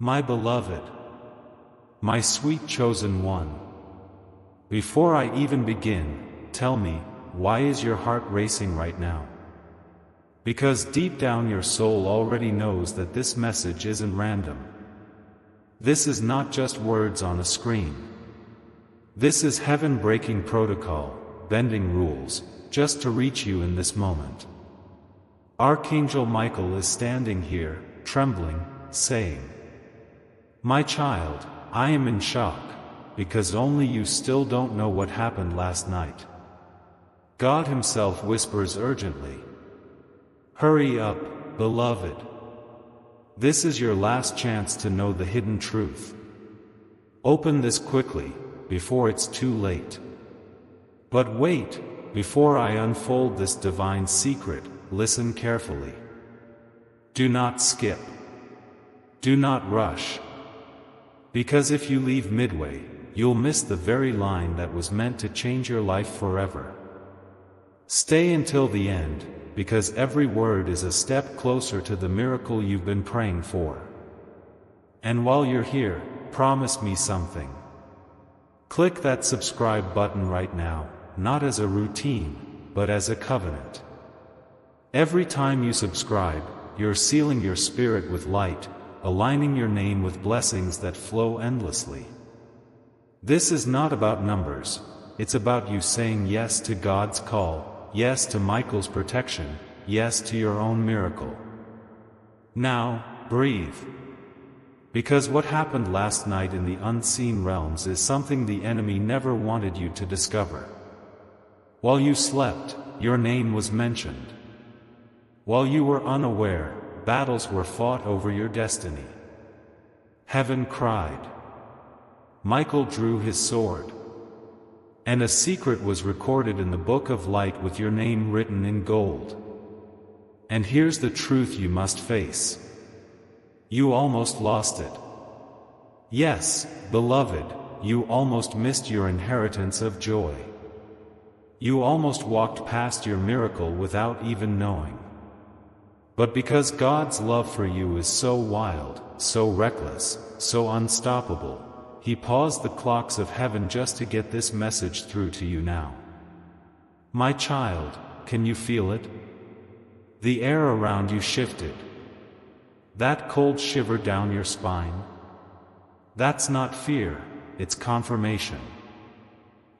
My beloved, my sweet chosen one, before I even begin, tell me, why is your heart racing right now? Because deep down your soul already knows that this message isn't random. This is not just words on a screen. This is heaven-breaking protocol, bending rules, just to reach you in this moment. Archangel Michael is standing here, trembling, saying, "My child, I am in shock, because only you still don't know what happened last night." God Himself whispers urgently, "Hurry up, beloved. This is your last chance to know the hidden truth. Open this quickly, before it's too late. But wait, before I unfold this divine secret, listen carefully. Do not skip. Do not rush. Because if you leave midway, you'll miss the very line that was meant to change your life forever. Stay until the end, because every word is a step closer to the miracle you've been praying for. And while you're here, promise me something. Click that subscribe button right now, not as a routine, but as a covenant. Every time you subscribe, you're sealing your spirit with light, aligning your name with blessings that flow endlessly. This is not about numbers, it's about you saying yes to God's call, yes to Michael's protection, yes to your own miracle. Now, breathe. Because what happened last night in the unseen realms is something the enemy never wanted you to discover. While you slept, your name was mentioned. While you were unaware, battles were fought over your destiny. Heaven cried. Michael drew his sword. And a secret was recorded in the book of light with your name written in gold. And here's the truth you must face. You almost lost it. Yes, beloved, you almost missed your inheritance of joy. You almost walked past your miracle without even knowing. But because God's love for you is so wild, so reckless, so unstoppable, He paused the clocks of heaven just to get this message through to you now. My child, can you feel it? The air around you shifted. That cold shiver down your spine? That's not fear, it's confirmation.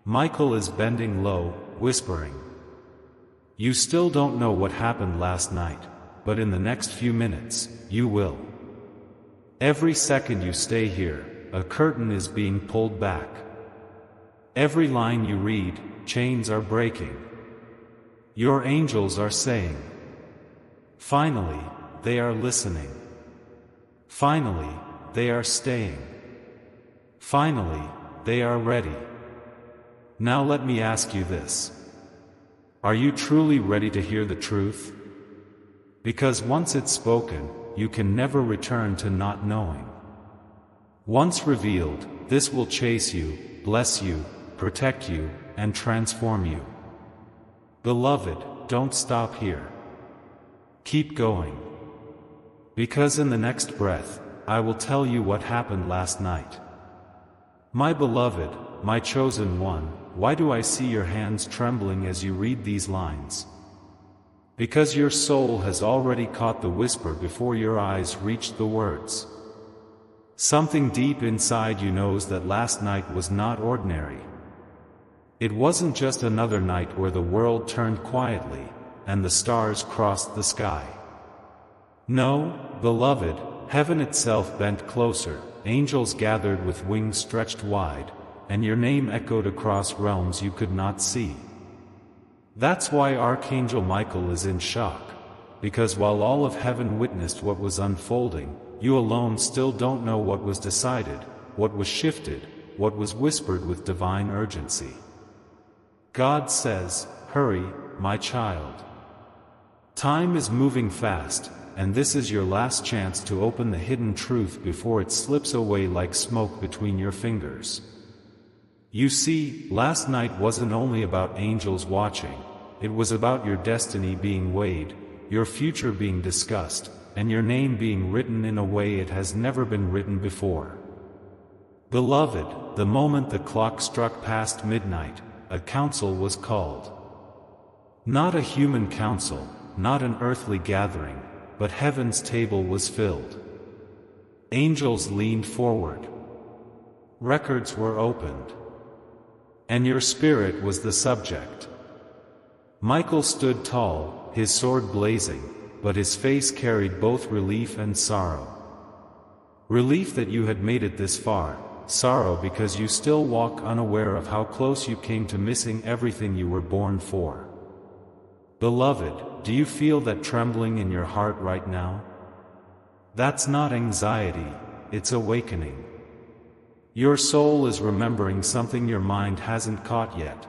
Michael is bending low, whispering. You still don't know what happened last night, but in the next few minutes, you will. Every second you stay here, a curtain is being pulled back. Every line you read, chains are breaking. Your angels are saying. Finally, they are listening. Finally, they are staying. Finally, they are ready. Now let me ask you this. Are you truly ready to hear the truth? Because once it's spoken, you can never return to not knowing. Once revealed, this will chase you, bless you, protect you, and transform you. Beloved, don't stop here. Keep going. Because in the next breath, I will tell you what happened last night. My beloved, my chosen one, why do I see your hands trembling as you read these lines? Because your soul has already caught the whisper before your eyes reached the words. Something deep inside you knows that last night was not ordinary. It wasn't just another night where the world turned quietly, and the stars crossed the sky. No, beloved, heaven itself bent closer, angels gathered with wings stretched wide, and your name echoed across realms you could not see. That's why Archangel Michael is in shock, because while all of heaven witnessed what was unfolding, you alone still don't know what was decided, what was shifted, what was whispered with divine urgency. God says, hurry, my child. Time is moving fast, and this is your last chance to open the hidden truth before it slips away like smoke between your fingers. You see, last night wasn't only about angels watching, it was about your destiny being weighed, your future being discussed, and your name being written in a way it has never been written before. Beloved, the moment the clock struck past midnight, a council was called. Not a human council, not an earthly gathering, but heaven's table was filled. Angels leaned forward. Records were opened. And your spirit was the subject. Michael stood tall, his sword blazing, but his face carried both relief and sorrow. Relief that you had made it this far, sorrow because you still walk unaware of how close you came to missing everything you were born for. Beloved, do you feel that trembling in your heart right now? That's not anxiety, it's awakening. Your soul is remembering something your mind hasn't caught yet.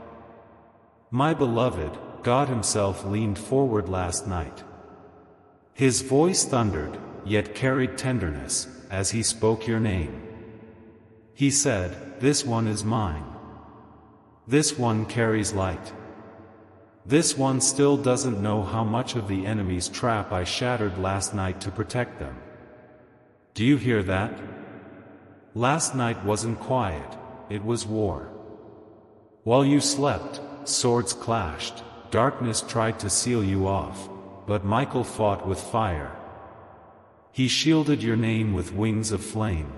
My beloved, God Himself leaned forward last night. His voice thundered, yet carried tenderness, as He spoke your name. He said, "This one is mine. This one carries light. This one still doesn't know how much of the enemy's trap I shattered last night to protect them." Do you hear that? Last night wasn't quiet, it was war. While you slept, swords clashed, darkness tried to seal you off, but Michael fought with fire. He shielded your name with wings of flame.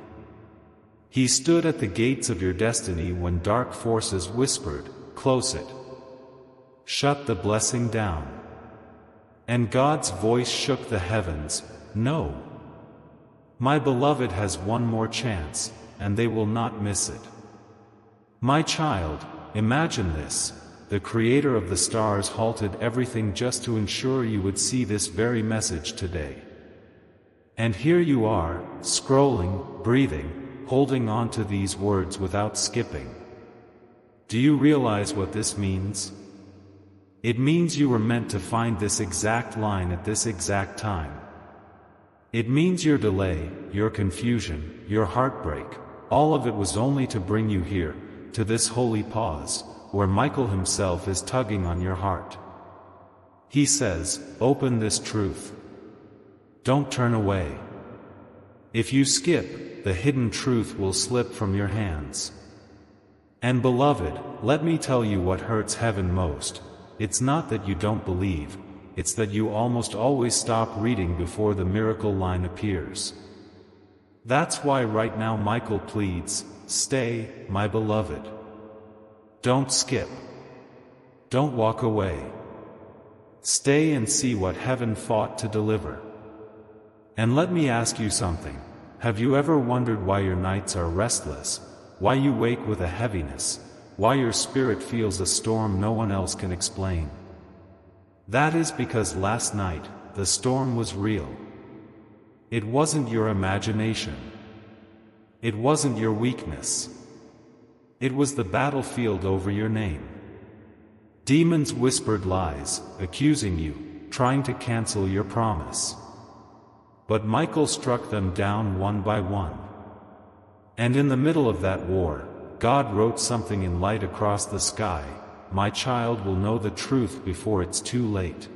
He stood at the gates of your destiny when dark forces whispered, "Close it. Shut the blessing down." And God's voice shook the heavens, "No. My beloved has one more chance, and they will not miss it." My child, imagine this. The Creator of the stars halted everything just to ensure you would see this very message today. And here you are, scrolling, breathing, holding on to these words without skipping. Do you realize what this means? It means you were meant to find this exact line at this exact time. It means your delay, your confusion, your heartbreak, all of it was only to bring you here, to this holy pause, where Michael himself is tugging on your heart. He says, "Open this truth. Don't turn away. If you skip, the hidden truth will slip from your hands." And beloved, let me tell you what hurts heaven most. It's not that you don't believe, it's that you almost always stop reading before the miracle line appears. That's why right now Michael pleads, "Stay, my beloved. Don't skip. Don't walk away. Stay and see what heaven fought to deliver." And let me ask you something. Have you ever wondered why your nights are restless, why you wake with a heaviness, why your spirit feels a storm no one else can explain? That is because last night, the storm was real. It wasn't your imagination. It wasn't your weakness. It was the battlefield over your name. Demons whispered lies, accusing you, trying to cancel your promise. But Michael struck them down one by one. And in the middle of that war, God wrote something in light across the sky: "My child will know the truth before it's too late."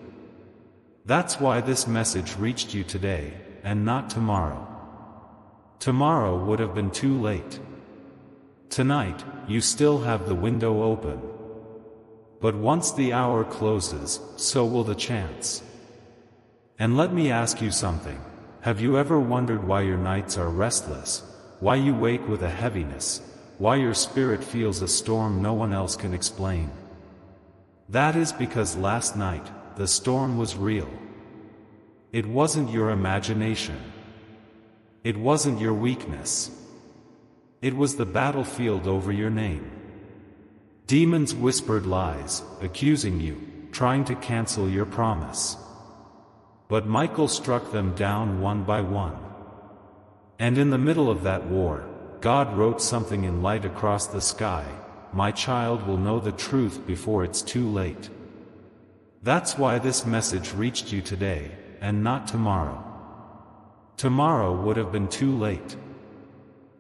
That's why this message reached you today, and not tomorrow. Tomorrow would have been too late. Tonight, you still have the window open. But once the hour closes, so will the chance. And let me ask you something. Have you ever wondered why your nights are restless, why you wake with a heaviness, why your spirit feels a storm no one else can explain? That is because last night, the storm was real. It wasn't your imagination. It wasn't your weakness. It was the battlefield over your name. Demons whispered lies, accusing you, trying to cancel your promise. But Michael struck them down one by one. And in the middle of that war, God wrote something in light across the sky: "My child will know the truth before it's too late." That's why this message reached you today, and not tomorrow. Tomorrow would have been too late.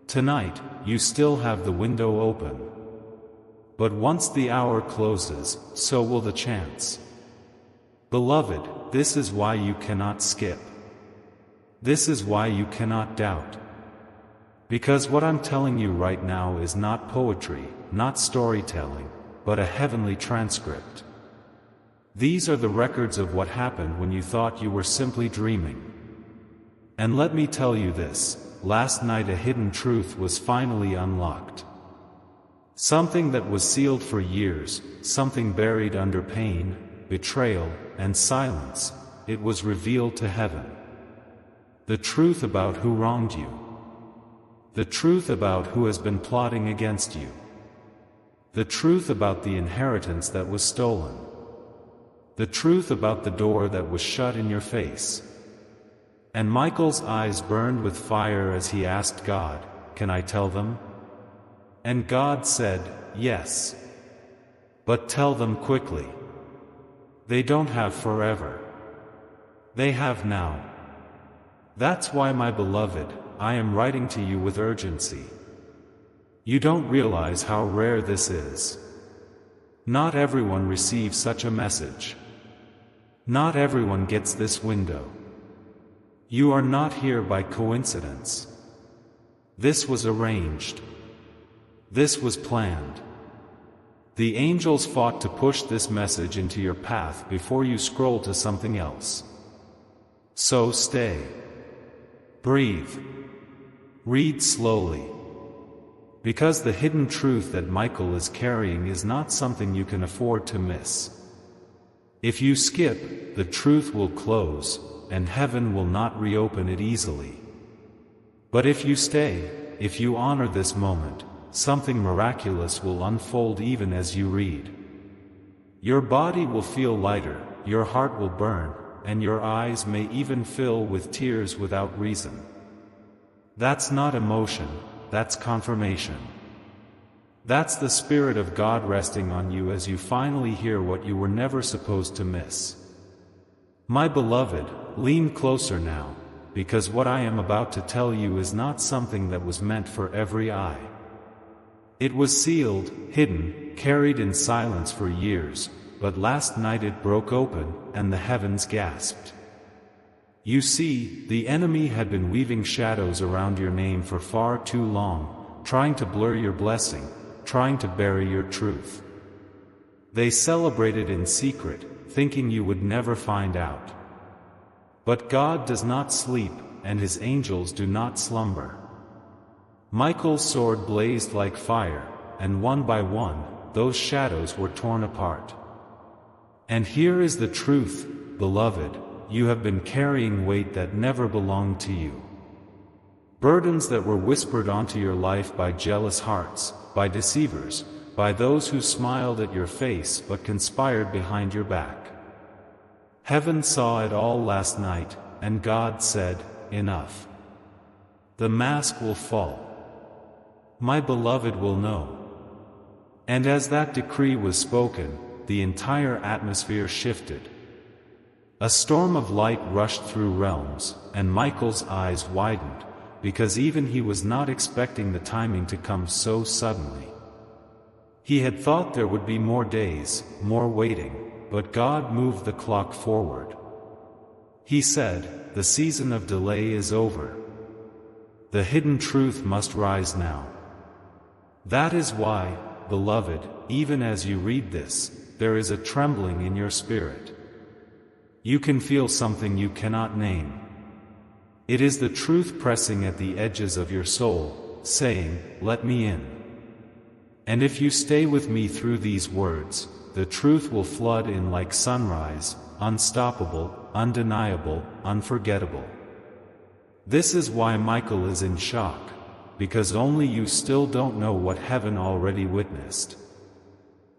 Tonight, you still have the window open. But once the hour closes, so will the chance. Beloved, this is why you cannot skip. This is why you cannot doubt. Because what I'm telling you right now is not poetry, not storytelling, but a heavenly transcript. These are the records of what happened when you thought you were simply dreaming. And let me tell you this, last night a hidden truth was finally unlocked. Something that was sealed for years, something buried under pain, betrayal, and silence, it was revealed to heaven. The truth about who wronged you. The truth about who has been plotting against you. The truth about the inheritance that was stolen. The truth about the door that was shut in your face. And Michael's eyes burned with fire as he asked God, "Can I tell them?" And God said, "Yes. But tell them quickly. They don't have forever. They have now. That's why, my beloved, I am writing to you with urgency. You don't realize how rare this is. Not everyone receives such a message. Not everyone gets this window. You are not here by coincidence. This was arranged. This was planned. The angels fought to push this message into your path before you scroll to something else. So stay. Breathe. Read slowly. Because the hidden truth that Michael is carrying is not something you can afford to miss. If you skip, the truth will close, and heaven will not reopen it easily. But if you stay, if you honor this moment, something miraculous will unfold even as you read. Your body will feel lighter, your heart will burn, and your eyes may even fill with tears without reason. That's not emotion, that's confirmation. That's the Spirit of God resting on you as you finally hear what you were never supposed to miss. My beloved, lean closer now, because what I am about to tell you is not something that was meant for every eye. It was sealed, hidden, carried in silence for years, but last night it broke open, and the heavens gasped. You see, the enemy had been weaving shadows around your name for far too long, trying to blur your blessing, trying to bury your truth. They celebrated in secret, thinking you would never find out. But God does not sleep, and His angels do not slumber. Michael's sword blazed like fire, and one by one, those shadows were torn apart. And here is the truth, beloved, you have been carrying weight that never belonged to you. Burdens that were whispered onto your life by jealous hearts, by deceivers, by those who smiled at your face but conspired behind your back. Heaven saw it all last night, and God said, "Enough. The mask will fall. My beloved will know." And as that decree was spoken, the entire atmosphere shifted. A storm of light rushed through realms, and Michael's eyes widened, because even he was not expecting the timing to come so suddenly. He had thought there would be more days, more waiting, but God moved the clock forward. He said, "The season of delay is over. The hidden truth must rise now." That is why, beloved, even as you read this, there is a trembling in your spirit. You can feel something you cannot name. It is the truth pressing at the edges of your soul, saying, "Let me in." And if you stay with me through these words, the truth will flood in like sunrise, unstoppable, undeniable, unforgettable. This is why Michael is in shock, because only you still don't know what heaven already witnessed.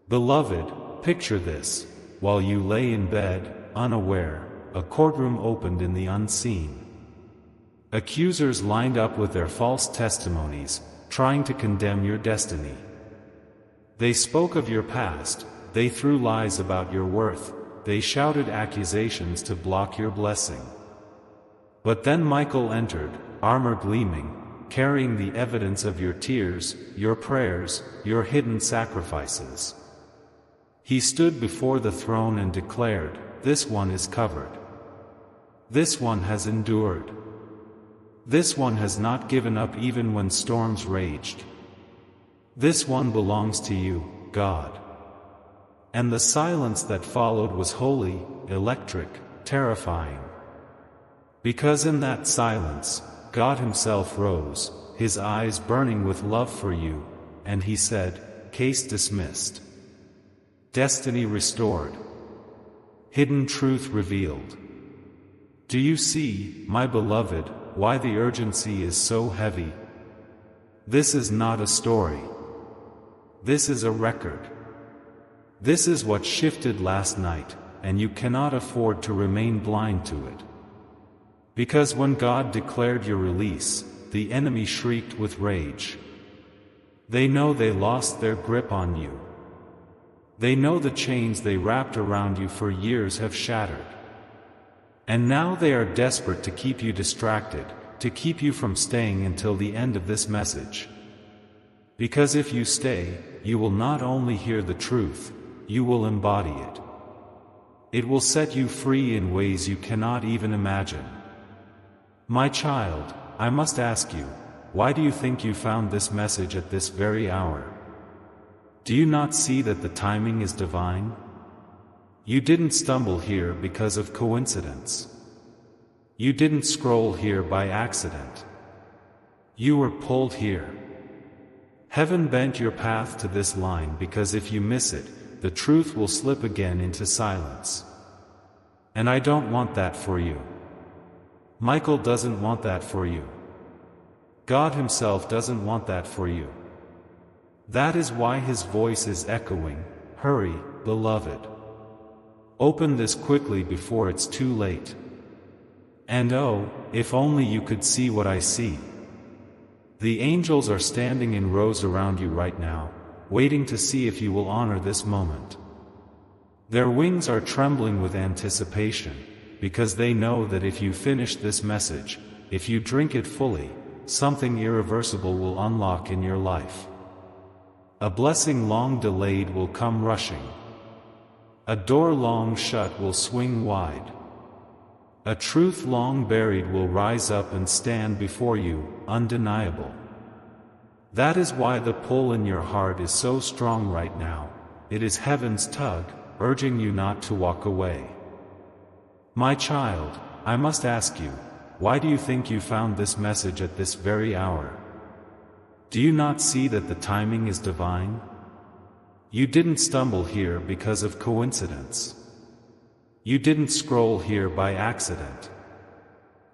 Beloved, picture this: while you lay in bed, unaware, a courtroom opened in the unseen. Accusers lined up with their false testimonies, trying to condemn your destiny. They spoke of your past, they threw lies about your worth, they shouted accusations to block your blessing. But then Michael entered, armor gleaming, carrying the evidence of your tears, your prayers, your hidden sacrifices. He stood before the throne and declared, "This one is covered. This one has endured. This one has not given up even when storms raged. This one belongs to you, God. And the silence that followed was holy, electric, terrifying. Because in that silence, God himself rose, his eyes burning with love for you, and he said, "Case dismissed. Destiny restored. Hidden truth revealed." Do you see, my beloved, why the urgency is so heavy? This is not a story. This is a record. This is what shifted last night, and you cannot afford to remain blind to it. Because when God declared your release, the enemy shrieked with rage. They know they lost their grip on you. They know the chains they wrapped around you for years have shattered. And now they are desperate to keep you distracted, to keep you from staying until the end of this message. Because if you stay, you will not only hear the truth, you will embody it. It will set you free in ways you cannot even imagine. My child, I must ask you, why do you think you found this message at this very hour? Do you not see that the timing is divine? You didn't stumble here because of coincidence. You didn't scroll here by accident. You were pulled here. Heaven bent your path to this line because if you miss it, the truth will slip again into silence. And I don't want that for you. Michael doesn't want that for you. God himself doesn't want that for you. That is why his voice is echoing, "Hurry, beloved. Open this quickly before it's too late." And oh, if only you could see what I see. The angels are standing in rows around you right now, waiting to see if you will honor this moment. Their wings are trembling with anticipation, because they know that if you finish this message, if you drink it fully, something irreversible will unlock in your life. A blessing long delayed will come rushing. A door long shut will swing wide. A truth long buried will rise up and stand before you, undeniable. That is why the pull in your heart is so strong right now. It is heaven's tug, urging you not to walk away. My child, I must ask you, why do you think you found this message at this very hour? Do you not see that the timing is divine? You didn't stumble here because of coincidence. You didn't scroll here by accident.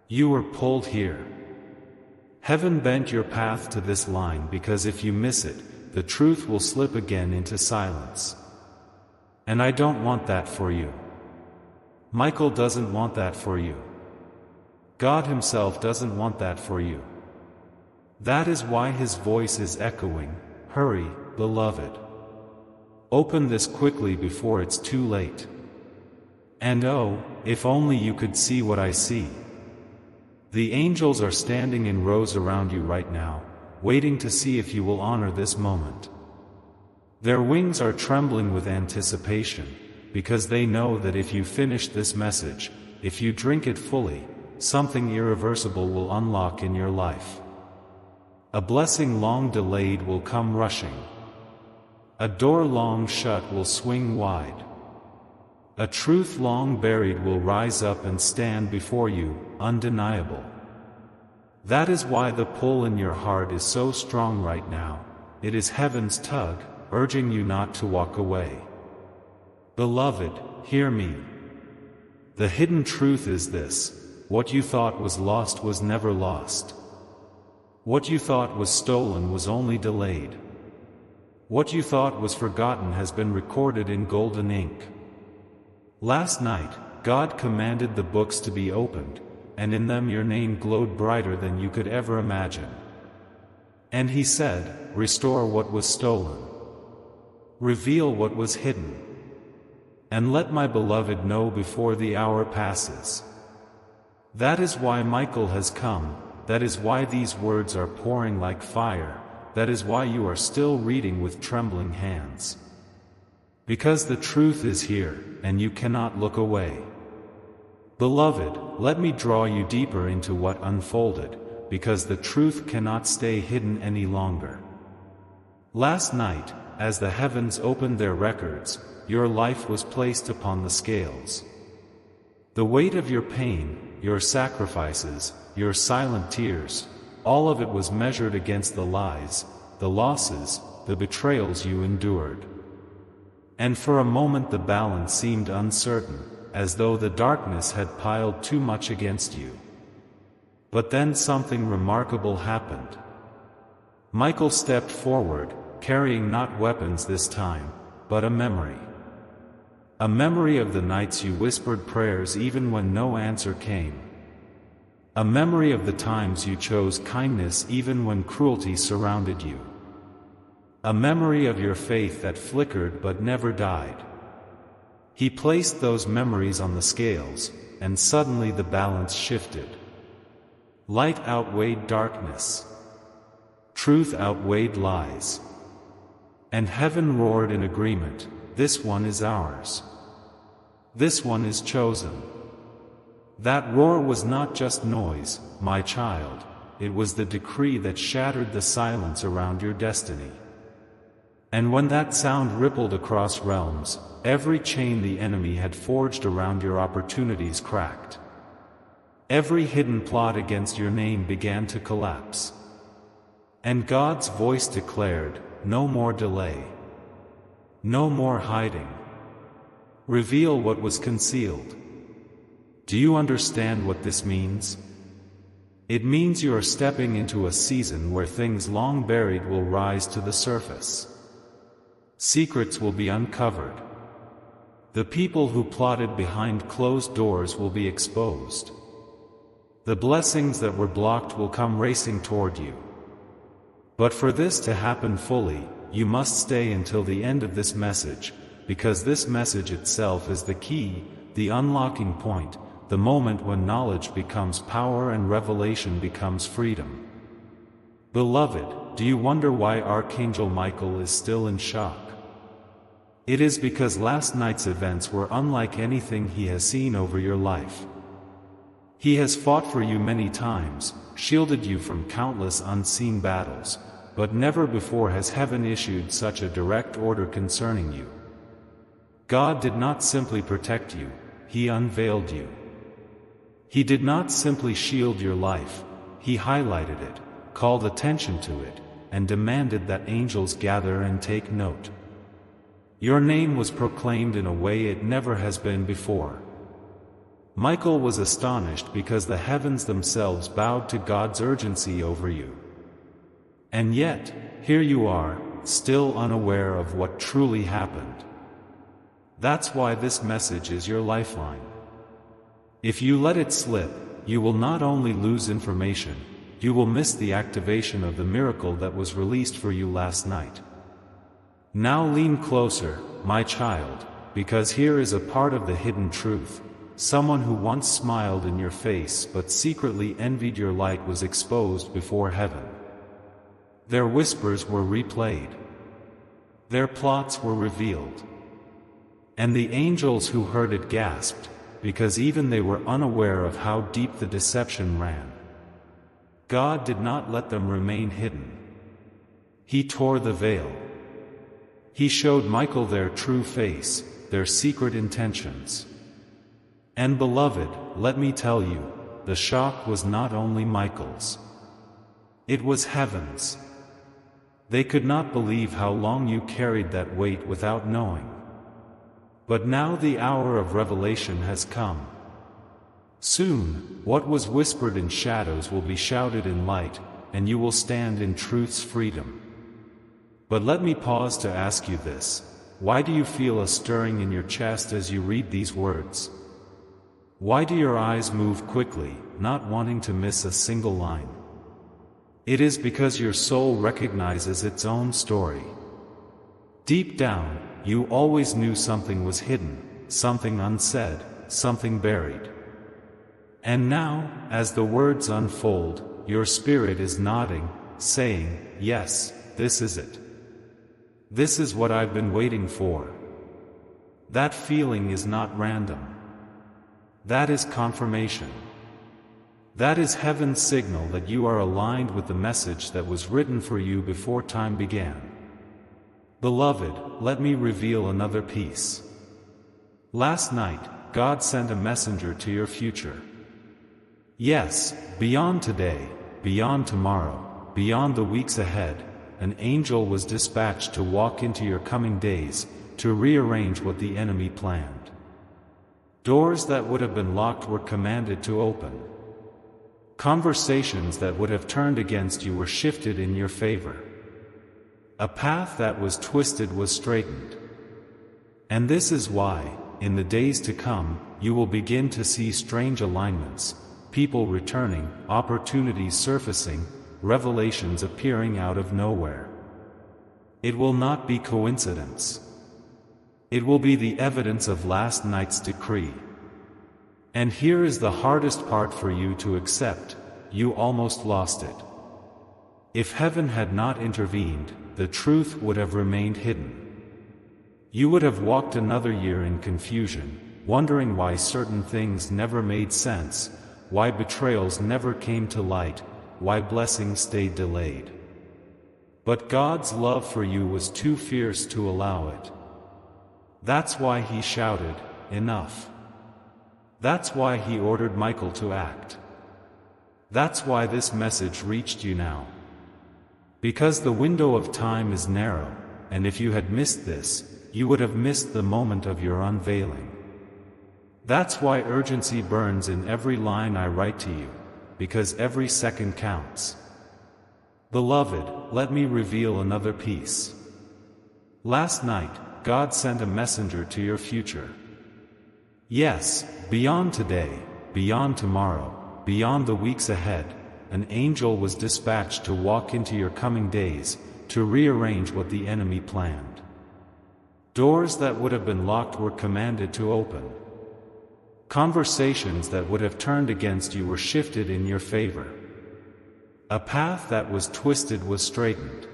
You were pulled here. Heaven bent your path to this line because if you miss it, the truth will slip again into silence. And I don't want that for you. Michael doesn't want that for you. God himself doesn't want that for you. That is why his voice is echoing, "Hurry, beloved. Open this quickly before it's too late." And oh, if only you could see what I see. The angels are standing in rows around you right now, waiting to see if you will honor this moment. Their wings are trembling with anticipation, because they know that if you finish this message, if you drink it fully, something irreversible will unlock in your life. A blessing long delayed will come rushing. A door long shut will swing wide. A truth long buried will rise up and stand before you, undeniable. That is why the pull in your heart is so strong right now. It is heaven's tug, urging you not to walk away. Beloved, hear me. The hidden truth is this: what you thought was lost was never lost. What you thought was stolen was only delayed. What you thought was forgotten has been recorded in golden ink. Last night, God commanded the books to be opened, and in them your name glowed brighter than you could ever imagine. And he said, "Restore what was stolen. Reveal what was hidden. And let my beloved know before the hour passes." That is why Michael has come, that is why these words are pouring like fire, that is why you are still reading with trembling hands. Because the truth is here, and you cannot look away. Beloved, let me draw you deeper into what unfolded, because the truth cannot stay hidden any longer. Last night, as the heavens opened their records, your life was placed upon the scales. The weight of your pain, your sacrifices, your silent tears, all of it was measured against the lies, the losses, the betrayals you endured. And for a moment the balance seemed uncertain, as though the darkness had piled too much against you. But then something remarkable happened. Michael stepped forward, carrying not weapons this time, but a memory. A memory of the nights you whispered prayers even when no answer came. A memory of the times you chose kindness even when cruelty surrounded you. A memory of your faith that flickered but never died. He placed those memories on the scales, and suddenly the balance shifted. Light outweighed darkness. Truth outweighed lies. And heaven roared in agreement, "This one is ours. This one is chosen." That roar was not just noise, my child, it was the decree that shattered the silence around your destiny. And when that sound rippled across realms, every chain the enemy had forged around your opportunities cracked. Every hidden plot against your name began to collapse. And God's voice declared, "No more delay. No more hiding. Reveal what was concealed." Do you understand what this means? It means you are stepping into a season where things long buried will rise to the surface. Secrets will be uncovered. The people who plotted behind closed doors will be exposed. The blessings that were blocked will come racing toward you. But for this to happen fully, you must stay until the end of this message, because this message itself is the key, the unlocking point, the moment when knowledge becomes power and revelation becomes freedom. Beloved, do you wonder why Archangel Michael is still in shock? It is because last night's events were unlike anything he has seen over your life. He has fought for you many times, shielded you from countless unseen battles, but never before has heaven issued such a direct order concerning you. God did not simply protect you, He unveiled you. He did not simply shield your life, He highlighted it, called attention to it, and demanded that angels gather and take note. Your name was proclaimed in a way it never has been before. Michael was astonished because the heavens themselves bowed to God's urgency over you. And yet, here you are, still unaware of what truly happened. That's why this message is your lifeline. If you let it slip, you will not only lose information, you will miss the activation of the miracle that was released for you last night. Now lean closer, my child, because here is a part of the hidden truth. Someone who once smiled in your face but secretly envied your light was exposed before heaven. Their whispers were replayed. Their plots were revealed. And the angels who heard it gasped, because even they were unaware of how deep the deception ran. God did not let them remain hidden. He tore the veil. He showed Michael their true face, their secret intentions. And beloved, let me tell you, the shock was not only Michael's. It was heaven's. They could not believe how long you carried that weight without knowing. But now the hour of revelation has come. Soon, what was whispered in shadows will be shouted in light, and you will stand in truth's freedom. But let me pause to ask you this: why do you feel a stirring in your chest as you read these words? Why do your eyes move quickly, not wanting to miss a single line? It is because your soul recognizes its own story. Deep down, you always knew something was hidden, something unsaid, something buried. And now, as the words unfold, your spirit is nodding, saying, "Yes, this is it. This is what I've been waiting for." That feeling is not random. That is confirmation. That is heaven's signal that you are aligned with the message that was written for you before time began. Beloved, let me reveal another piece. Last night, God sent a messenger to your future. Yes, beyond today, beyond tomorrow, beyond the weeks ahead, an angel was dispatched to walk into your coming days, to rearrange what the enemy planned. Doors that would have been locked were commanded to open. Conversations that would have turned against you were shifted in your favor. A path that was twisted was straightened. And this is why, in the days to come, you will begin to see strange alignments, people returning, opportunities surfacing, revelations appearing out of nowhere. It will not be coincidence. It will be the evidence of last night's decree. And here is the hardest part for you to accept: you almost lost it. If heaven had not intervened, the truth would have remained hidden. You would have walked another year in confusion, wondering why certain things never made sense, why betrayals never came to light, why blessings stayed delayed. But God's love for you was too fierce to allow it. That's why He shouted, "Enough." That's why He ordered Michael to act. That's why this message reached you now. Because the window of time is narrow, and if you had missed this, you would have missed the moment of your unveiling. That's why urgency burns in every line I write to you, because every second counts. Beloved, let me reveal another piece. Last night, God sent a messenger to your future. Yes, beyond today, beyond tomorrow, beyond the weeks ahead, an angel was dispatched to walk into your coming days, to rearrange what the enemy planned. Doors that would have been locked were commanded to open. Conversations that would have turned against you were shifted in your favor. A path that was twisted was straightened.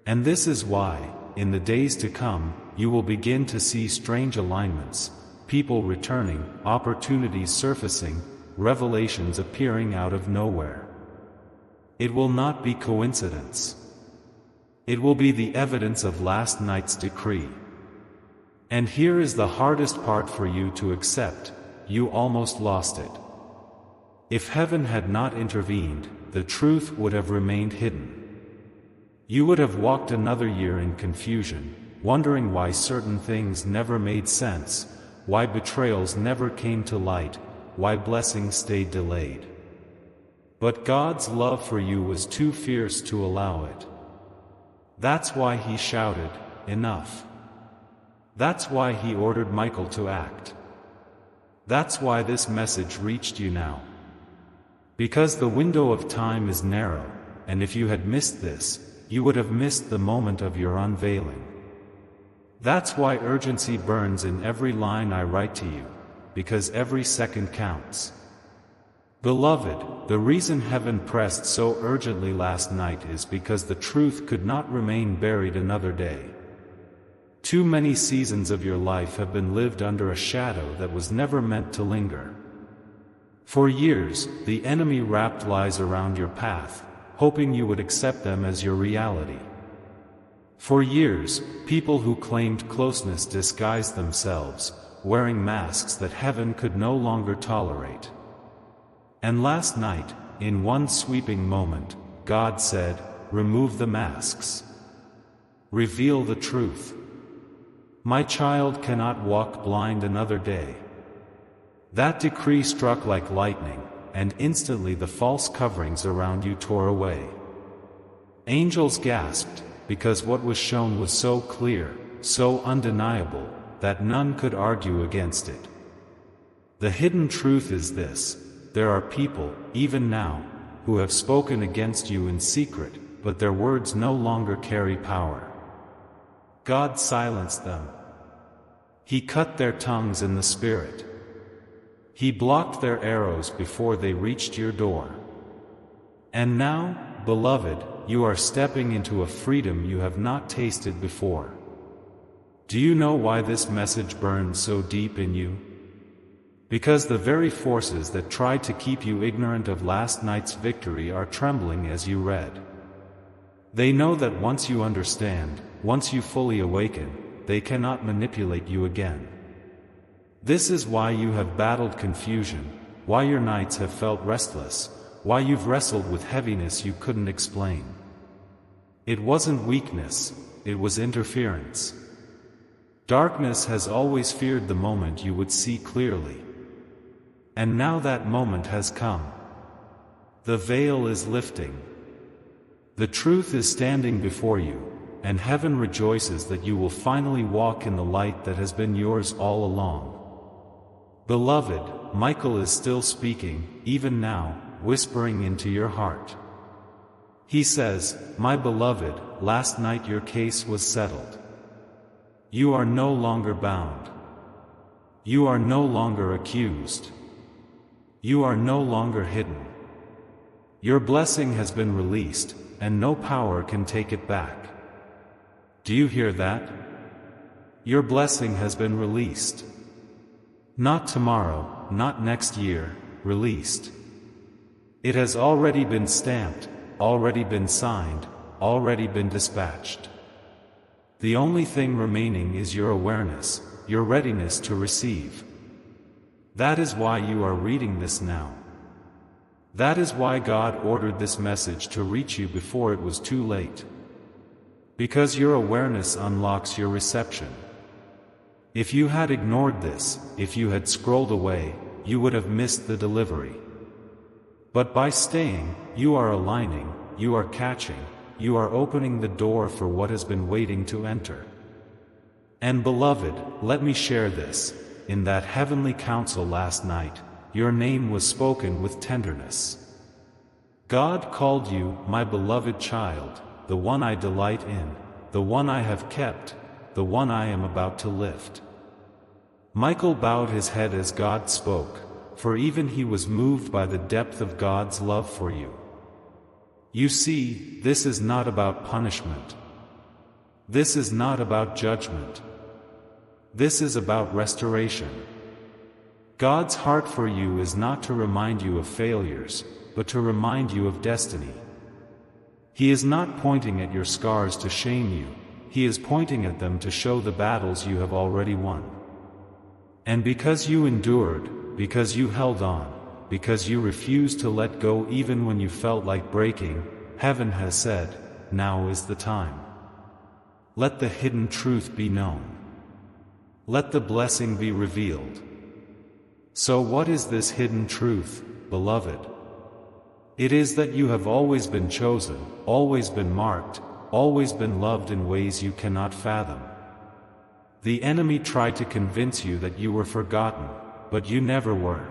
And this is why, in the days to come, you will begin to see strange alignments, people returning, opportunities surfacing, revelations appearing out of nowhere. It will not be coincidence. It will be the evidence of last night's decree. And here is the hardest part for you to accept: you almost lost it. If heaven had not intervened, the truth would have remained hidden. You would have walked another year in confusion, wondering why certain things never made sense, why betrayals never came to light, why blessings stayed delayed. But God's love for you was too fierce to allow it. That's why He shouted, "Enough." That's why He ordered Michael to act. That's why this message reached you now. Because the window of time is narrow, and if you had missed this, you would have missed the moment of your unveiling. That's why urgency burns in every line I write to you, because every second counts. Beloved, the reason heaven pressed so urgently last night is because the truth could not remain buried another day. Too many seasons of your life have been lived under a shadow that was never meant to linger. For years, the enemy wrapped lies around your path, hoping you would accept them as your reality. For years, people who claimed closeness disguised themselves, wearing masks that heaven could no longer tolerate. And last night, in one sweeping moment, God said, "Remove the masks. Reveal the truth. My child cannot walk blind another day." That decree struck like lightning, and instantly the false coverings around you tore away. Angels gasped, because what was shown was so clear, so undeniable, that none could argue against it. The hidden truth is this: there are people, even now, who have spoken against you in secret, but their words no longer carry power. God silenced them. He cut their tongues in the spirit. He blocked their arrows before they reached your door. And now, beloved, you are stepping into a freedom you have not tasted before. Do you know why this message burns so deep in you? Because the very forces that tried to keep you ignorant of last night's victory are trembling as you read. They know that once you understand, once you fully awaken, they cannot manipulate you again. This is why you have battled confusion, why your nights have felt restless, why you've wrestled with heaviness you couldn't explain. It wasn't weakness, it was interference. Darkness has always feared the moment you would see clearly. And now that moment has come. The veil is lifting. The truth is standing before you, and heaven rejoices that you will finally walk in the light that has been yours all along. Beloved, Michael is still speaking, even now, whispering into your heart. He says, "My beloved, last night your case was settled. You are no longer bound. You are no longer accused. You are no longer hidden. Your blessing has been released, and no power can take it back." Do you hear that? Your blessing has been released. Not tomorrow, not next year, released. It has already been stamped, already been signed, already been dispatched. The only thing remaining is your awareness, your readiness to receive. That is why you are reading this now. That is why God ordered this message to reach you before it was too late. Because your awareness unlocks your reception. If you had ignored this, if you had scrolled away, you would have missed the delivery. But by staying, you are aligning, you are catching, you are opening the door for what has been waiting to enter. And beloved, let me share this. In that heavenly council last night, your name was spoken with tenderness. God called you, "My beloved child, the one I delight in, the one I have kept, the one I am about to lift." Michael bowed his head as God spoke, for even he was moved by the depth of God's love for you. You see, this is not about punishment. This is not about judgment. This is about restoration. God's heart for you is not to remind you of failures, but to remind you of destiny. He is not pointing at your scars to shame you, He is pointing at them to show the battles you have already won. And because you endured, because you held on, because you refused to let go even when you felt like breaking, heaven has said, "Now is the time. Let the hidden truth be known. Let the blessing be revealed." So what is this hidden truth, beloved? It is that you have always been chosen, always been marked, always been loved in ways you cannot fathom. The enemy tried to convince you that you were forgotten, but you never were.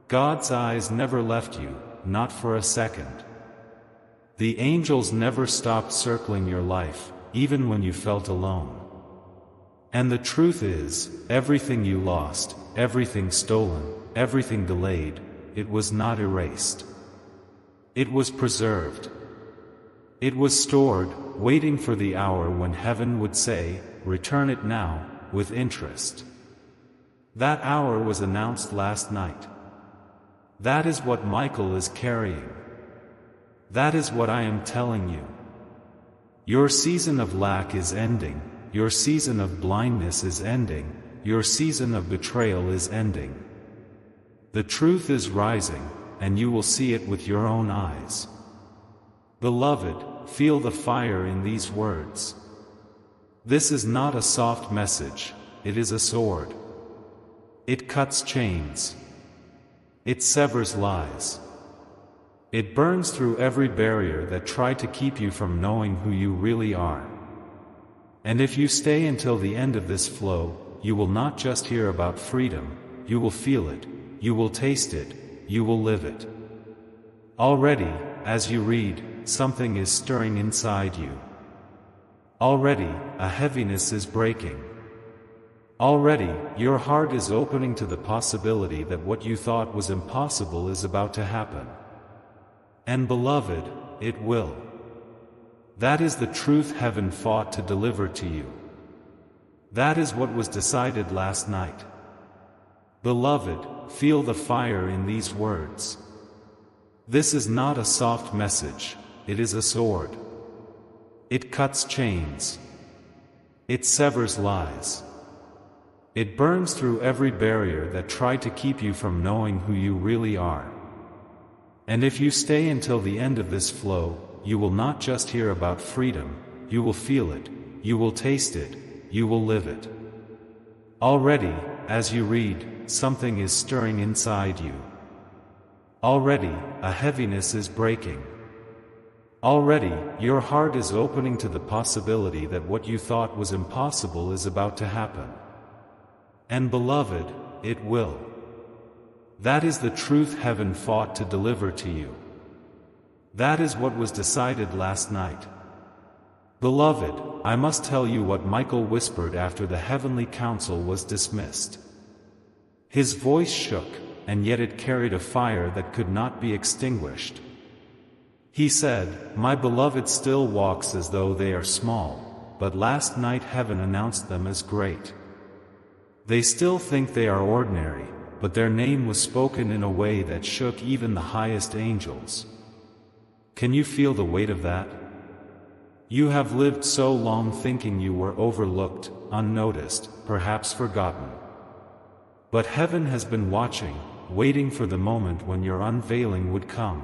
God's eyes never left you, not for a second. The angels never stopped circling your life, even when you felt alone. And the truth is, everything you lost, everything stolen, everything delayed, it was not erased. It was preserved. It was stored, waiting for the hour when heaven would say, "Return it now," with interest. That hour was announced last night. That is what Michael is carrying. That is what I am telling you. Your season of lack is ending. Your season of blindness is ending. Your season of betrayal is ending. The truth is rising, and you will see it with your own eyes. Beloved, feel the fire in these words. This is not a soft message, it is a sword. It cuts chains. It severs lies. It burns through every barrier that tried to keep you from knowing who you really are. And if you stay until the end of this flow, you will not just hear about freedom, you will feel it, you will taste it, you will live it. Already, as you read, something is stirring inside you. Already, a heaviness is breaking. Already, your heart is opening to the possibility that what you thought was impossible is about to happen. And beloved, it will. That is the truth heaven fought to deliver to you. That is what was decided last night. Beloved, feel the fire in these words. This is not a soft message, it is a sword. It cuts chains. It severs lies. It burns through every barrier that tried to keep you from knowing who you really are. And if you stay until the end of this flow, you will not just hear about freedom, you will feel it, you will taste it, you will live it. Already, as you read, something is stirring inside you. Already, a heaviness is breaking. Already, your heart is opening to the possibility that what you thought was impossible is about to happen. And beloved, it will. That is the truth heaven fought to deliver to you. That is what was decided last night. Beloved, I must tell you what Michael whispered after the heavenly council was dismissed. His voice shook, and yet it carried a fire that could not be extinguished. He said, "My beloved still walks as though they are small, but last night heaven announced them as great. They still think they are ordinary, but their name was spoken in a way that shook even the highest angels." Can you feel the weight of that? You have lived so long thinking you were overlooked, unnoticed, perhaps forgotten. But heaven has been watching, waiting for the moment when your unveiling would come.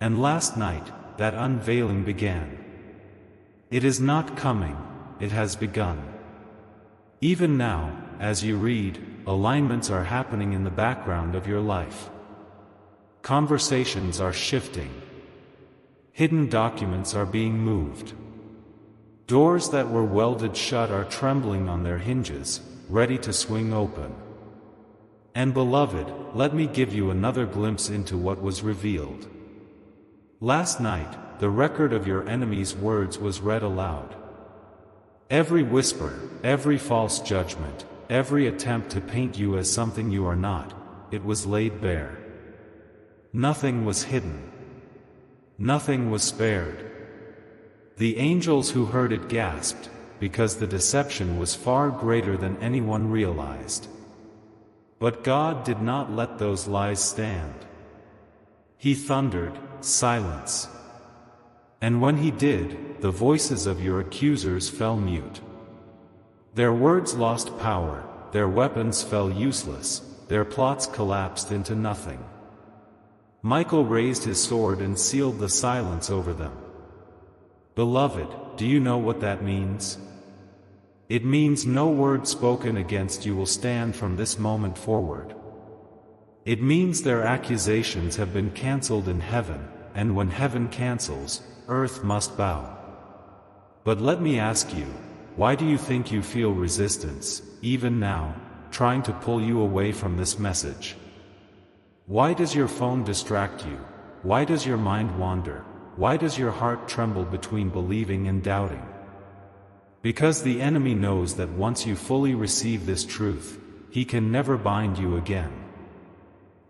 And last night, that unveiling began. It is not coming, it has begun. Even now, as you read, alignments are happening in the background of your life. Conversations are shifting. Hidden documents are being moved. Doors that were welded shut are trembling on their hinges, ready to swing open. And beloved, let me give you another glimpse into what was revealed. Last night, the record of your enemy's words was read aloud. Every whisper, every false judgment, every attempt to paint you as something you are not, it was laid bare. Nothing was hidden. Nothing was spared. The angels who heard it gasped, because the deception was far greater than anyone realized. But God did not let those lies stand. He thundered, "Silence!" And when he did, the voices of your accusers fell mute. Their words lost power, their weapons fell useless, their plots collapsed into nothing. Michael raised his sword and sealed the silence over them. Beloved, do you know what that means? It means no word spoken against you will stand from this moment forward. It means their accusations have been cancelled in heaven, and when heaven cancels, earth must bow. But let me ask you, why do you think you feel resistance, even now, trying to pull you away from this message? Why does your phone distract you? Why does your mind wander? Why does your heart tremble between believing and doubting? Because the enemy knows that once you fully receive this truth, he can never bind you again.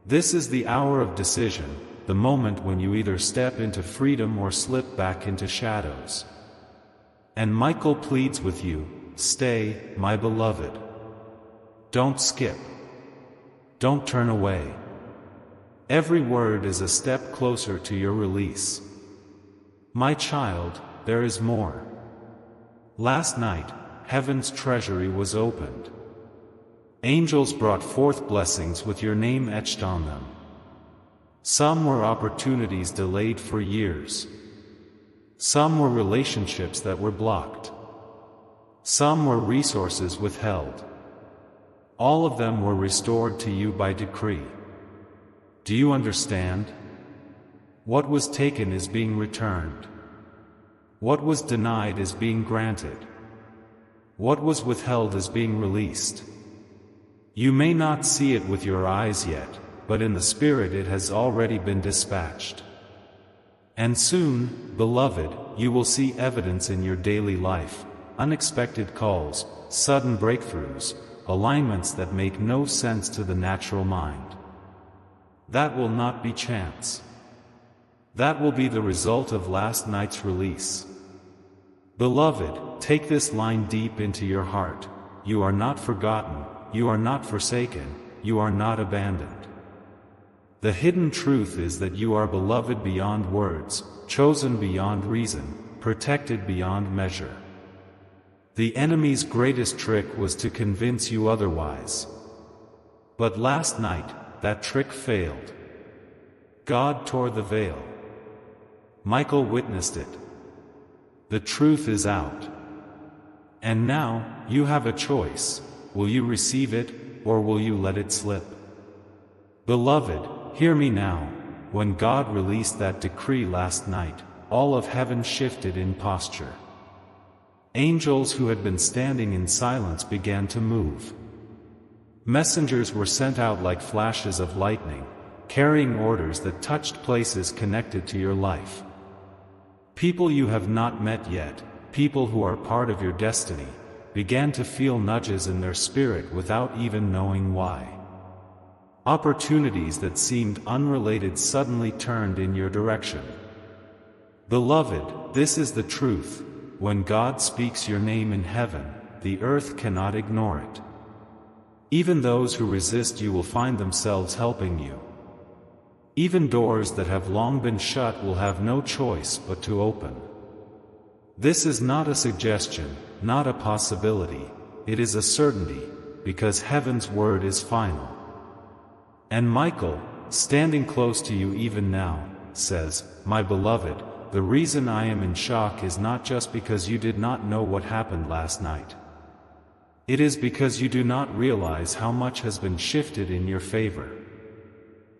This is the hour of decision, the moment when you either step into freedom or slip back into shadows. And Michael pleads with you, stay, my beloved. Don't skip. Don't turn away. Every word is a step closer to your release. My child, there is more. Last night, heaven's treasury was opened. Angels brought forth blessings with your name etched on them. Some were opportunities delayed for years. Some were relationships that were blocked. Some were resources withheld. All of them were restored to you by decree. Do you understand? What was taken is being returned. What was denied is being granted. What was withheld is being released. You may not see it with your eyes yet, but in the spirit it has already been dispatched. And soon, beloved, you will see evidence in your daily life, unexpected calls, sudden breakthroughs, alignments that make no sense to the natural mind. That will not be chance. That will be the result of last night's release. Beloved, take this line deep into your heart. You are not forgotten, you are not forsaken, you are not abandoned. The hidden truth is that you are beloved beyond words, chosen beyond reason, protected beyond measure. The enemy's greatest trick was to convince you otherwise. But last night, that trick failed. God tore the veil. Michael witnessed it. The truth is out. And now, you have a choice. Will you receive it, or will you let it slip? Beloved, hear me now. When God released that decree last night, all of heaven shifted in posture. Angels who had been standing in silence began to move. Messengers were sent out like flashes of lightning, carrying orders that touched places connected to your life. People you have not met yet, people who are part of your destiny, began to feel nudges in their spirit without even knowing why. Opportunities that seemed unrelated suddenly turned in your direction. Beloved, this is the truth. When God speaks your name in heaven, the earth cannot ignore it. Even those who resist you will find themselves helping you. Even doors that have long been shut will have no choice but to open. This is not a suggestion, not a possibility, it is a certainty, because heaven's word is final. And Michael, standing close to you even now, says, "My beloved, the reason I am in shock is not just because you did not know what happened last night. It is because you do not realize how much has been shifted in your favor.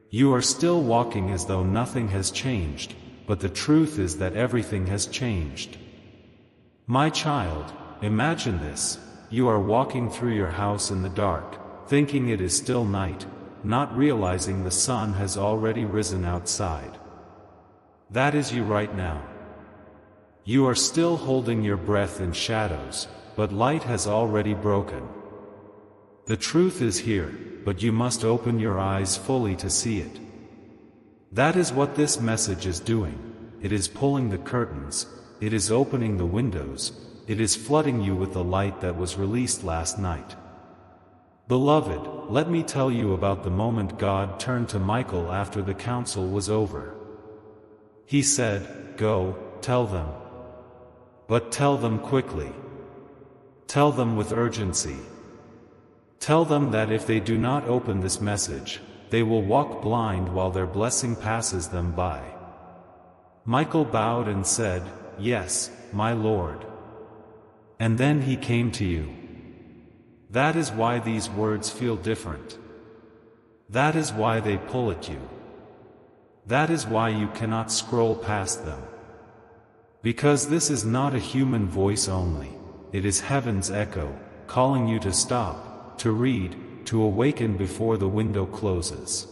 You are still walking as though nothing has changed, but the truth is that everything has changed. My child, imagine this. You are walking through your house in the dark, thinking it is still night, not realizing the sun has already risen outside. That is you right now. You are still holding your breath in shadows, but light has already broken. The truth is here, but you must open your eyes fully to see it. That is what this message is doing. It is pulling the curtains, it is opening the windows, it is flooding you with the light that was released last night. Beloved, let me tell you about the moment God turned to Michael after the council was over. He said, "Go, tell them. But tell them quickly. Tell them with urgency. Tell them that if they do not open this message, they will walk blind while their blessing passes them by." Michael bowed and said, "Yes, my Lord." And then he came to you. That is why these words feel different. That is why they pull at you. That is why you cannot scroll past them. Because this is not a human voice only, it is heaven's echo, calling you to stop, to read, to awaken before the window closes.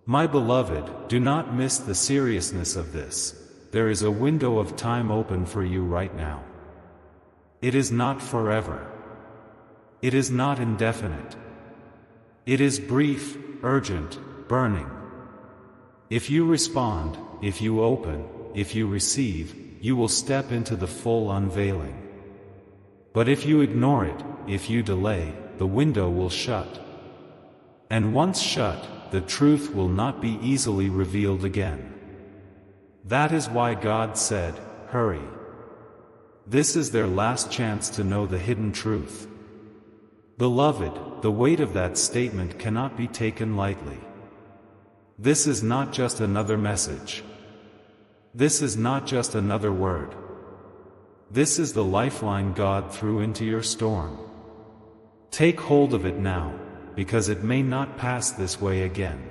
My beloved, do not miss the seriousness of this. There is a window of time open for you right now. It is not forever. It is not indefinite. It is brief, urgent, burning. If you respond, if you open, if you receive, you will step into the full unveiling. But if you ignore it, if you delay, the window will shut. And once shut, the truth will not be easily revealed again. That is why God said, "Hurry." This is their last chance to know the hidden truth. Beloved, the weight of that statement cannot be taken lightly. This is not just another message. This is not just another word. This is the lifeline God threw into your storm. Take hold of it now, because it may not pass this way again.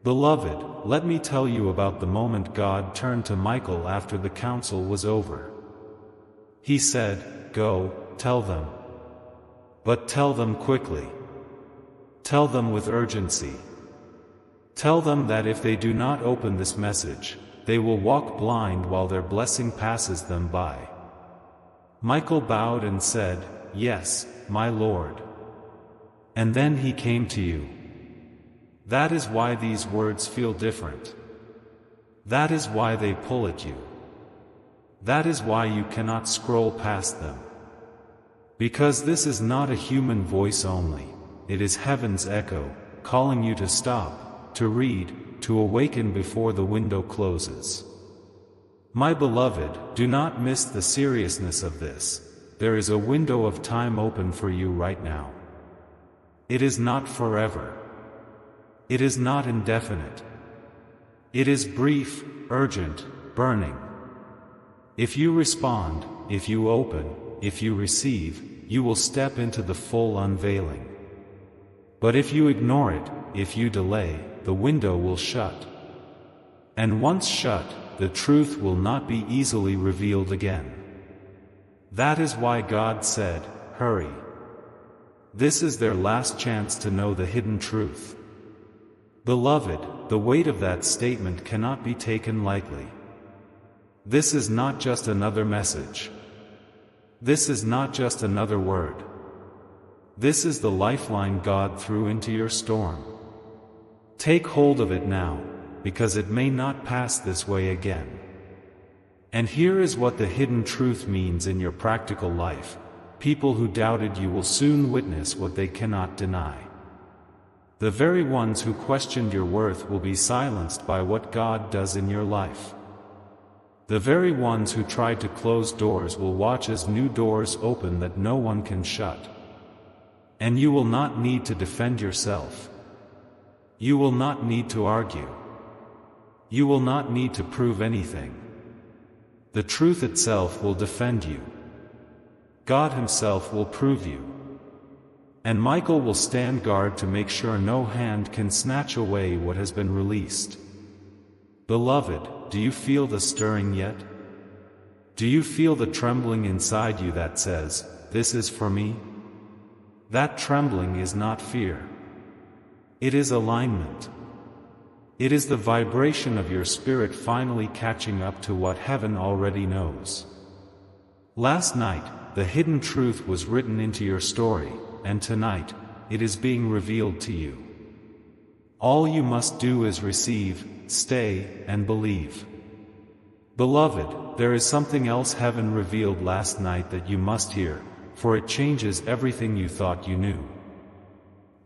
Beloved, let me tell you about the moment God turned to Michael after the council was over. He said, "Go, tell them. But tell them quickly. Tell them with urgency. Tell them that if they do not open this message, they will walk blind while their blessing passes them by." Michael bowed and said, "Yes, my Lord." And then he came to you. That is why these words feel different. That is why they pull at you. That is why you cannot scroll past them. Because this is not a human voice only, it is heaven's echo, calling you to stop, to read, to awaken before the window closes. My beloved, do not miss the seriousness of this. There is a window of time open for you right now. It is not forever. It is not indefinite. It is brief, urgent, burning. If you respond, if you open, if you receive, you will step into the full unveiling. But if you ignore it, if you delay, the window will shut. And once shut, the truth will not be easily revealed again. That is why God said, hurry. This is their last chance to know the hidden truth. Beloved, the weight of that statement cannot be taken lightly. This is not just another message. This is not just another word. This is the lifeline God threw into your storm. Take hold of it now, because it may not pass this way again. And here is what the hidden truth means in your practical life. People who doubted you will soon witness what they cannot deny. The very ones who questioned your worth will be silenced by what God does in your life. The very ones who tried to close doors will watch as new doors open that no one can shut. And you will not need to defend yourself. You will not need to argue. You will not need to prove anything. The truth itself will defend you. God Himself will prove you. And Michael will stand guard to make sure no hand can snatch away what has been released. Beloved, do you feel the stirring yet? Do you feel the trembling inside you that says, "This is for me"? That trembling is not fear. It is alignment. It is the vibration of your spirit finally catching up to what heaven already knows. Last night, the hidden truth was written into your story, and tonight, it is being revealed to you. All you must do is receive, stay, and believe. Beloved, there is something else heaven revealed last night that you must hear, for it changes everything you thought you knew.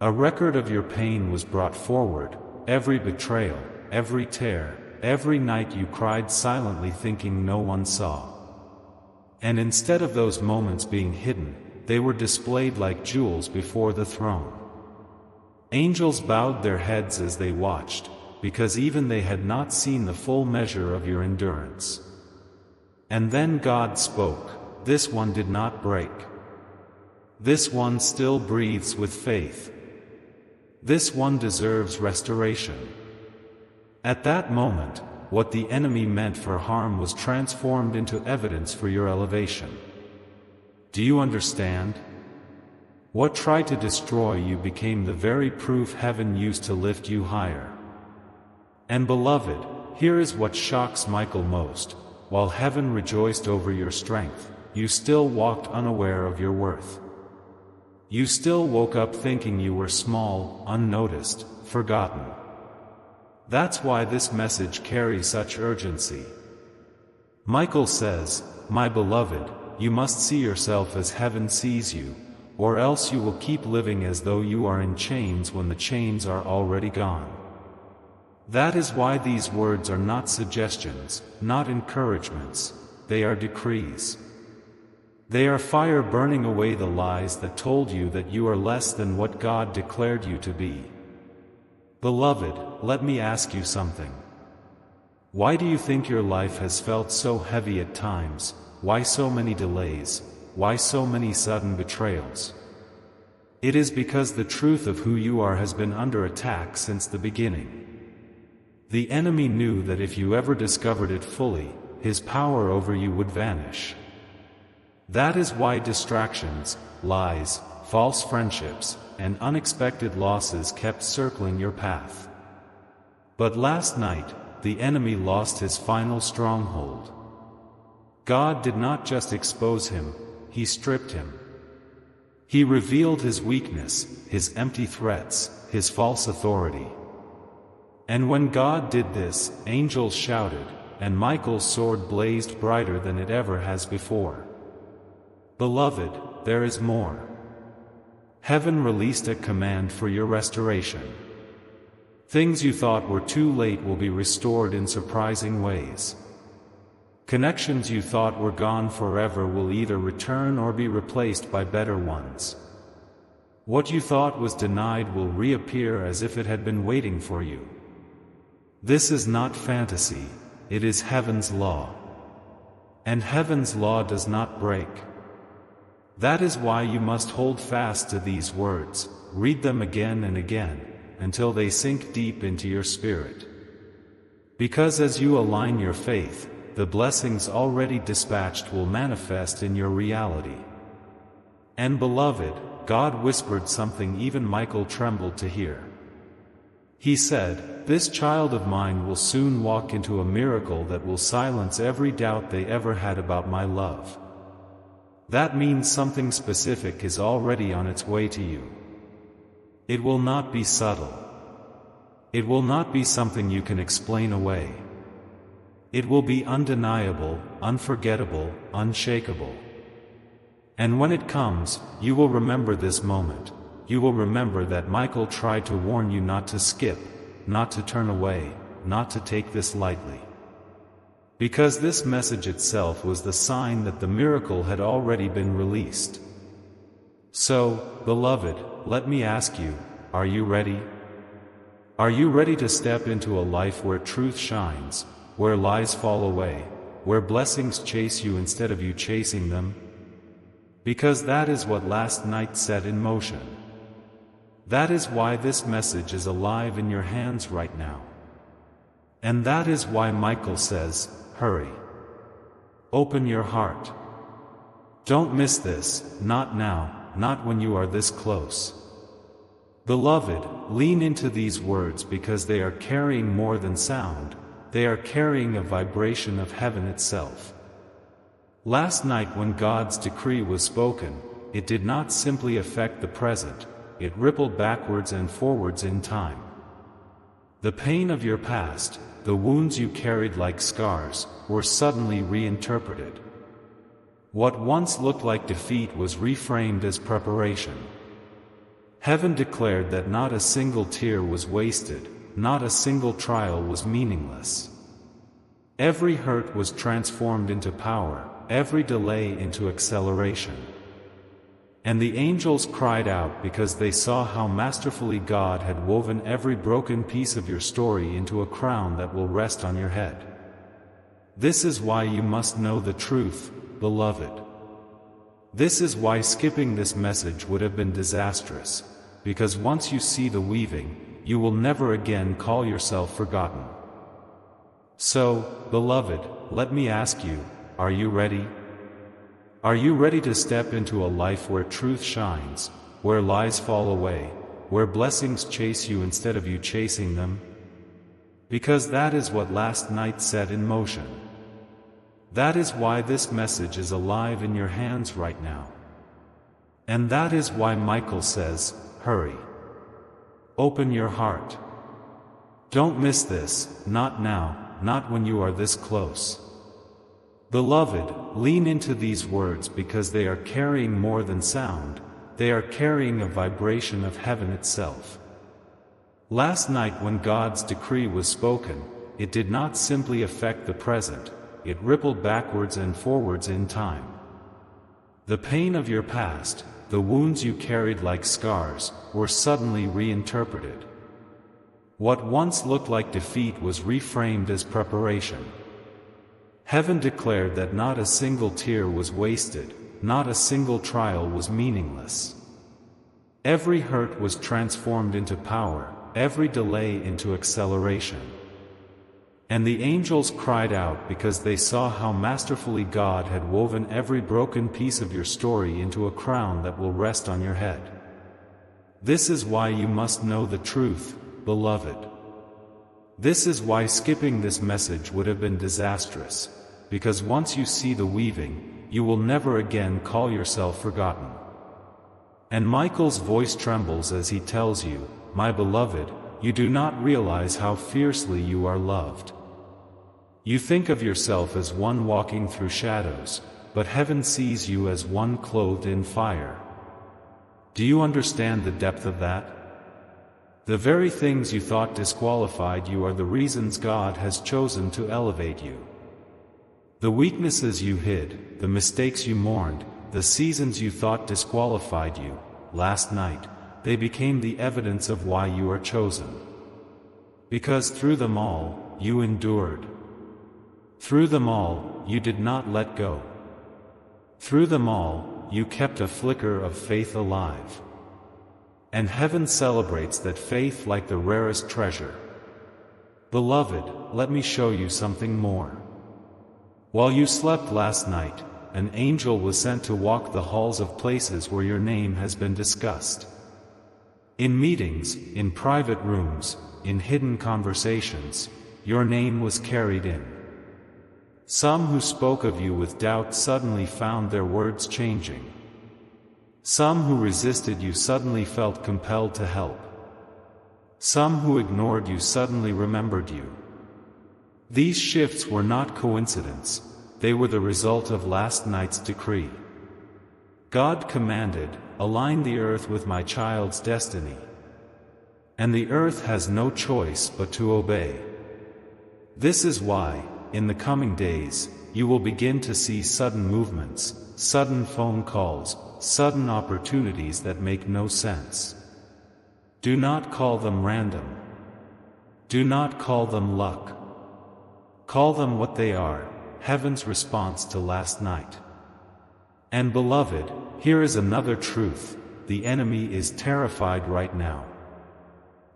A record of your pain was brought forward, every betrayal, every tear, every night you cried silently thinking no one saw. And instead of those moments being hidden, they were displayed like jewels before the throne. Angels bowed their heads as they watched, because even they had not seen the full measure of your endurance. And then God spoke, "This one did not break. This one still breathes with faith. This one deserves restoration." At that moment, what the enemy meant for harm was transformed into evidence for your elevation. Do you understand? What tried to destroy you became the very proof heaven used to lift you higher. And beloved, here is what shocks Michael most. While heaven rejoiced over your strength, you still walked unaware of your worth. You still woke up thinking you were small, unnoticed, forgotten. That's why this message carries such urgency. Michael says, "My beloved, you must see yourself as heaven sees you, or else you will keep living as though you are in chains when the chains are already gone." That is why these words are not suggestions, not encouragements, they are decrees. They are fire burning away the lies that told you that you are less than what God declared you to be. Beloved, let me ask you something. Why do you think your life has felt so heavy at times? Why so many delays? Why so many sudden betrayals? It is because the truth of who you are has been under attack since the beginning. The enemy knew that if you ever discovered it fully, his power over you would vanish. That is why distractions, lies, false friendships, and unexpected losses kept circling your path. But last night, the enemy lost his final stronghold. God did not just expose him, He stripped him. He revealed his weakness, his empty threats, his false authority. And when God did this, angels shouted, and Michael's sword blazed brighter than it ever has before. Beloved, there is more. Heaven released a command for your restoration. Things you thought were too late will be restored in surprising ways. Connections you thought were gone forever will either return or be replaced by better ones. What you thought was denied will reappear as if it had been waiting for you. This is not fantasy, it is heaven's law. And heaven's law does not break. That is why you must hold fast to these words, read them again and again, until they sink deep into your spirit. Because as you align your faith, the blessings already dispatched will manifest in your reality. And beloved, God whispered something even Michael trembled to hear. He said, "This child of mine will soon walk into a miracle that will silence every doubt they ever had about my love." That means something specific is already on its way to you. It will not be subtle. It will not be something you can explain away. It will be undeniable, unforgettable, unshakable. And when it comes, you will remember this moment. You will remember that Michael tried to warn you not to skip, not to turn away, not to take this lightly. Because this message itself was the sign that the miracle had already been released. So, beloved, let me ask you, are you ready? Are you ready to step into a life where truth shines, where lies fall away, where blessings chase you instead of you chasing them? Because that is what last night set in motion. That is why this message is alive in your hands right now. And that is why Michael says, hurry. Open your heart. Don't miss this, not now, not when you are this close. Beloved, lean into these words because they are carrying more than sound, they are carrying a vibration of heaven itself. Last night when God's decree was spoken, it did not simply affect the present, it rippled backwards and forwards in time. The pain of your past, the wounds you carried like scars, were suddenly reinterpreted. What once looked like defeat was reframed as preparation. Heaven declared that not a single tear was wasted, not a single trial was meaningless. Every hurt was transformed into power, every delay into acceleration. And the angels cried out because they saw how masterfully God had woven every broken piece of your story into a crown that will rest on your head. This is why you must know the truth, beloved. This is why skipping this message would have been disastrous, because once you see the weaving, you will never again call yourself forgotten. So, beloved, let me ask you, are you ready? Are you ready to step into a life where truth shines, where lies fall away, where blessings chase you instead of you chasing them? Because that is what last night set in motion. That is why this message is alive in your hands right now. And that is why Michael says, hurry. Open your heart. Don't miss this, not now, not when you are this close. Beloved, lean into these words because they are carrying more than sound, they are carrying a vibration of heaven itself. Last night when God's decree was spoken, it did not simply affect the present, it rippled backwards and forwards in time. The pain of your past, the wounds you carried like scars, were suddenly reinterpreted. What once looked like defeat was reframed as preparation. Heaven declared that not a single tear was wasted, not a single trial was meaningless. Every hurt was transformed into power, every delay into acceleration. And the angels cried out because they saw how masterfully God had woven every broken piece of your story into a crown that will rest on your head. This is why you must know the truth, beloved. This is why skipping this message would have been disastrous, because once you see the weaving, you will never again call yourself forgotten. And Michael's voice trembles as he tells you, my beloved, you do not realize how fiercely you are loved. You think of yourself as one walking through shadows, but heaven sees you as one clothed in fire. Do you understand the depth of that? The very things you thought disqualified you are the reasons God has chosen to elevate you. The weaknesses you hid, the mistakes you mourned, the seasons you thought disqualified you, last night, they became the evidence of why you are chosen. Because through them all, you endured. Through them all, you did not let go. Through them all, you kept a flicker of faith alive. And heaven celebrates that faith like the rarest treasure. Beloved, let me show you something more. While you slept last night, an angel was sent to walk the halls of places where your name has been discussed. In meetings, in private rooms, in hidden conversations, your name was carried in. Some who spoke of you with doubt suddenly found their words changing. Some who resisted you suddenly felt compelled to help. Some who ignored you suddenly remembered you. These shifts were not coincidence, they were the result of last night's decree. God commanded, "Align the earth with my child's destiny." And the earth has no choice but to obey. This is why, in the coming days, you will begin to see sudden movements, sudden phone calls, sudden opportunities that make no sense. Do not call them random. Do not call them luck. Call them what they are, heaven's response to last night. And beloved, here is another truth: the enemy is terrified right now.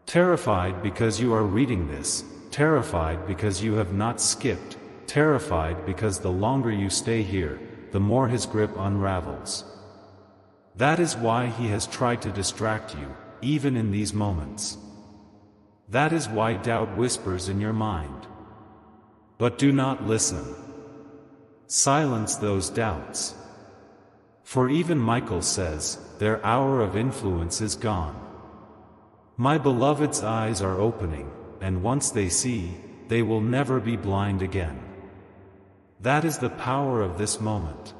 Terrified because you are reading this, terrified because you have not skipped, terrified because the longer you stay here, the more his grip unravels. That is why he has tried to distract you, even in these moments. That is why doubt whispers in your mind. But do not listen. Silence those doubts. For even Michael says, their hour of influence is gone. My beloved's eyes are opening, and once they see, they will never be blind again. That is the power of this moment.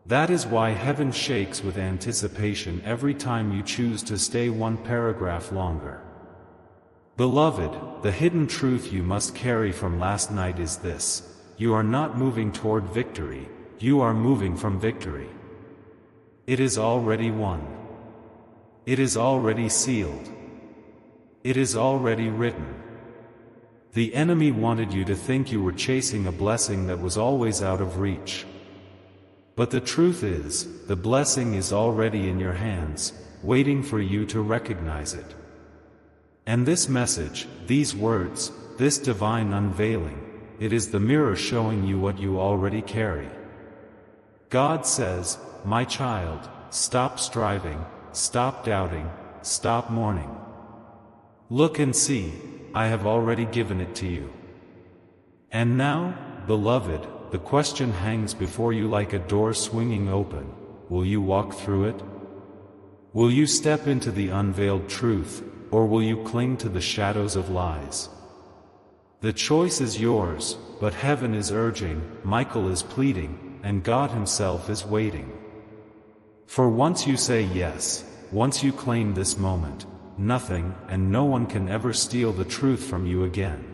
That is why heaven shakes with anticipation every time you choose to stay one paragraph longer. Beloved, the hidden truth you must carry from last night is this: you are not moving toward victory, you are moving from victory. It is already won. It is already sealed. It is already written. The enemy wanted you to think you were chasing a blessing that was always out of reach. But the truth is, the blessing is already in your hands, waiting for you to recognize it. And this message, these words, this divine unveiling, it is the mirror showing you what you already carry. God says, "My child, stop striving, stop doubting, stop mourning. Look and see, I have already given it to you." And now, beloved, the question hangs before you like a door swinging open: will you walk through it? Will you step into the unveiled truth, or will you cling to the shadows of lies? The choice is yours, but heaven is urging, Michael is pleading, and God himself is waiting. For once you say yes, once you claim this moment, nothing and no one can ever steal the truth from you again.